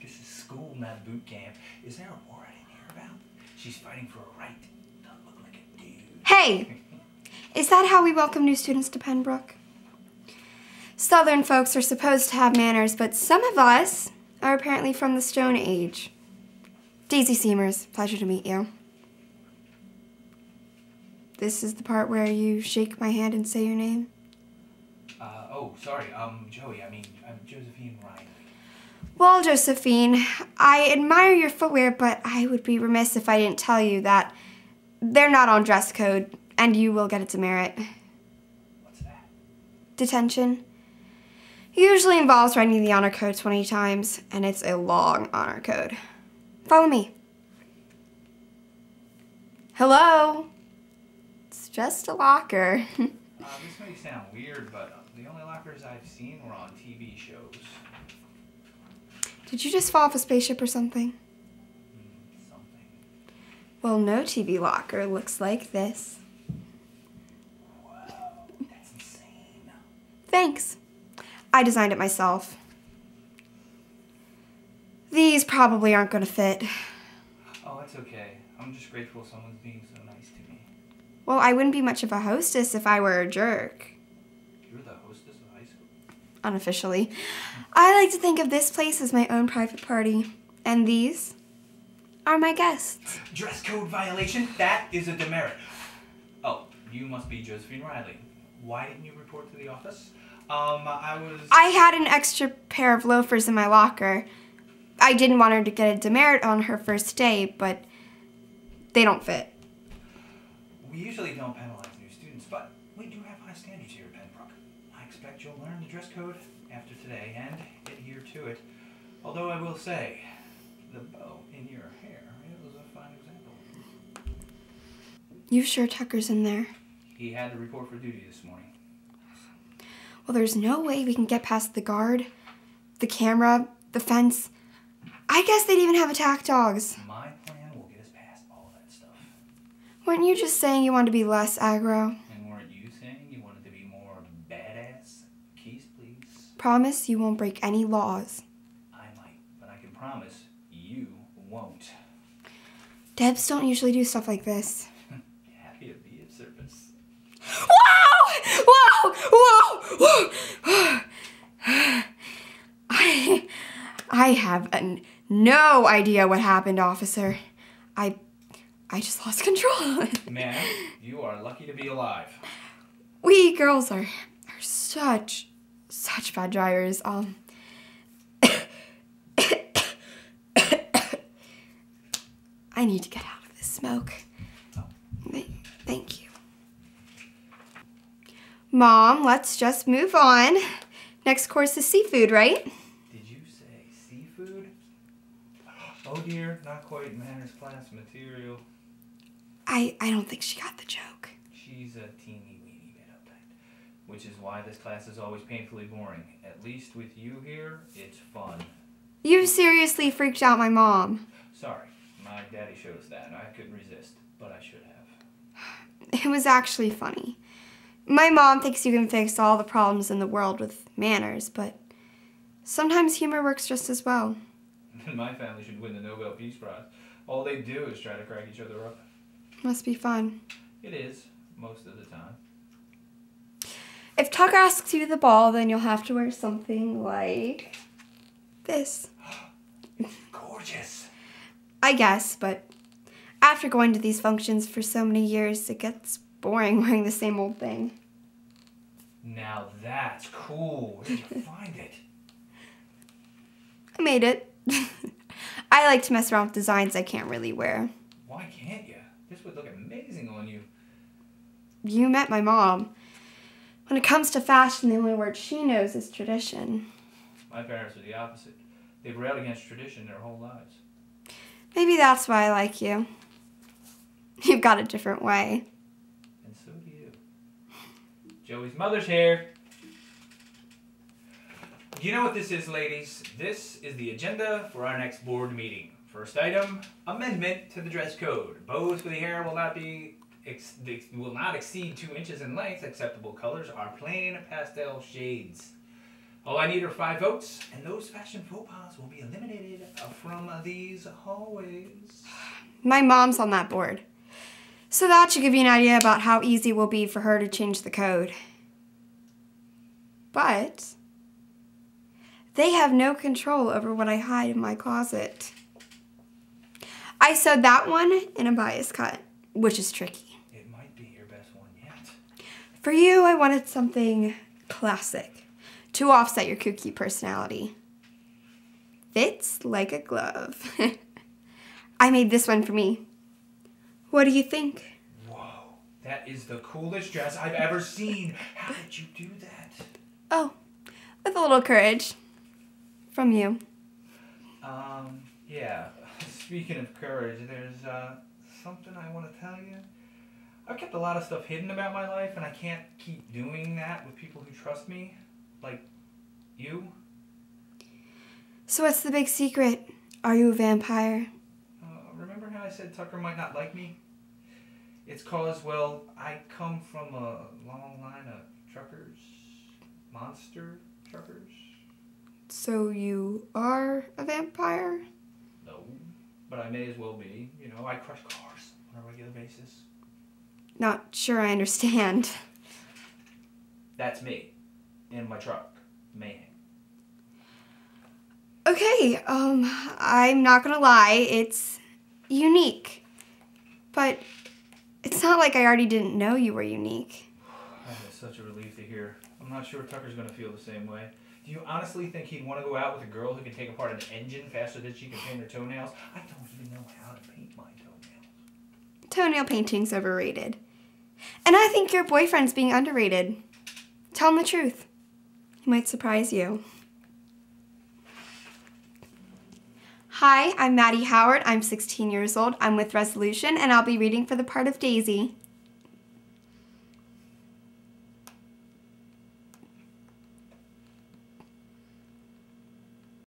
This is school, not boot camp. Is there a war I didn't hear about? She's fighting for a right to look like a dude. Hey! Is that how we welcome new students to Pembroke? Southern folks are supposed to have manners, but some of us are apparently from the Stone Age. Daisy Seamers, pleasure to meet you. This is the part where you shake my hand and say your name? Oh, sorry, Joey, I'm Josephine Riley. Well, Josephine, I admire your footwear, but I would be remiss if I didn't tell you that they're not on dress code, and you will get a demerit. What's that? Detention. Usually involves writing the honor code 20 times, and it's a long honor code. Follow me. Hello? It's just a locker. This may sound weird, but the only lockers I've seen were on TV shows. Did you just fall off a spaceship or something? Something. Well, no TV locker looks like this. Whoa, that's insane. Thanks. I designed it myself. These probably aren't going to fit. Oh, that's okay. I'm just grateful someone's being so nice to me. Well, I wouldn't be much of a hostess if I were a jerk. You're the hostess of high school? Unofficially. I like to think of this place as my own private party. And these are my guests. Dress code violation? That is a demerit. Oh, you must be Josephine Riley. Why didn't you report to the office? I had an extra pair of loafers in my locker. I didn't want her to get a demerit on her first day, but they don't fit. We usually don't penalize new students, but we do have high standards here at Pembroke. I expect you'll learn the dress code after today and adhere to it. Although I will say, the bow in your hair is a fine example. You sure Tucker's in there? He had to report for duty this morning. Well, there's no way we can get past the guard, the camera, the fence. I guess they'd even have attack dogs. My plan will get us past all that stuff. Weren't you just saying you wanted to be less aggro? And weren't you saying you wanted to be more badass? Keys, please. Promise you won't break any laws. I might, but I can promise you won't. Debs don't usually do stuff like this. Happy to be of service. Whoa! Whoa! Whoa! Whoa! I have no idea what happened, officer. I just lost control. Man, you are lucky to be alive. We girls are such bad drivers. I need to get out of this smoke. Oh. Thank you. Mom, let's just move on. Next course is seafood, right? Did you say seafood? Oh dear, not quite manners class material. I don't think she got the joke. She's a teeny weeny bit uptight, which is why this class is always painfully boring. At least with you here, it's fun. You seriously freaked out my mom. Sorry, my daddy showed us that and I couldn't resist, but I should have. It was actually funny. My mom thinks you can fix all the problems in the world with manners, but sometimes humor works just as well. My family should win the Nobel Peace Prize. All they do is try to crack each other up. Must be fun. It is, most of the time. If Tucker asks you the ball, then you'll have to wear something like this. Gorgeous. I guess, but after going to these functions for so many years, it gets boring wearing the same old thing. Now that's cool. Where did you find it? I made it. I like to mess around with designs I can't really wear. Why can't you? This would look amazing on you. You met my mom. When it comes to fashion, the only word she knows is tradition. My parents are the opposite. They've railed against tradition their whole lives. Maybe that's why I like you. You've got a different way. And so do you. Joey's mother's here. You know what this is, ladies? This is the agenda for our next board meeting. First item, amendment to the dress code. Bows for the hair will not exceed 2 inches in length. Acceptable colors are plain pastel shades. All I need are 5 votes, and those fashion faux pas will be eliminated from these hallways. My mom's on that board. So that should give you an idea about how easy it will be for her to change the code. But they have no control over what I hide in my closet. I sewed that one in a bias cut, which is tricky. It might be your best one yet. For you, I wanted something classic to offset your kooky personality. Fits like a glove. I made this one for me. What do you think? Whoa, that is the coolest dress I've ever seen. How did you do that? Oh, with a little courage. From you. Yeah. Speaking of courage, there's something I want to tell you. I've kept a lot of stuff hidden about my life, and I can't keep doing that with people who trust me. Like you. So what's the big secret? Are you a vampire? Remember how I said Tucker might not like me? It's cause, well, I come from a long line of truckers. Monster truckers. So you are a vampire? No, but I may as well be. You know, I crush cars on a regular basis. Not sure I understand. That's me. In my truck. Mayhem. Okay, I'm not gonna lie, it's unique. But it's not like I already didn't know you were unique. That is such a relief to hear. I'm not sure Tucker's gonna feel the same way. Do you honestly think he'd want to go out with a girl who can take apart an engine faster than she can paint her toenails? I don't even know how to paint my toenails. Toenail painting's overrated. And I think your boyfriend's being underrated. Tell him the truth. He might surprise you. Hi, I'm Maddie Howard. I'm 16 years old. I'm with Resolution, and I'll be reading for the part of Daisy.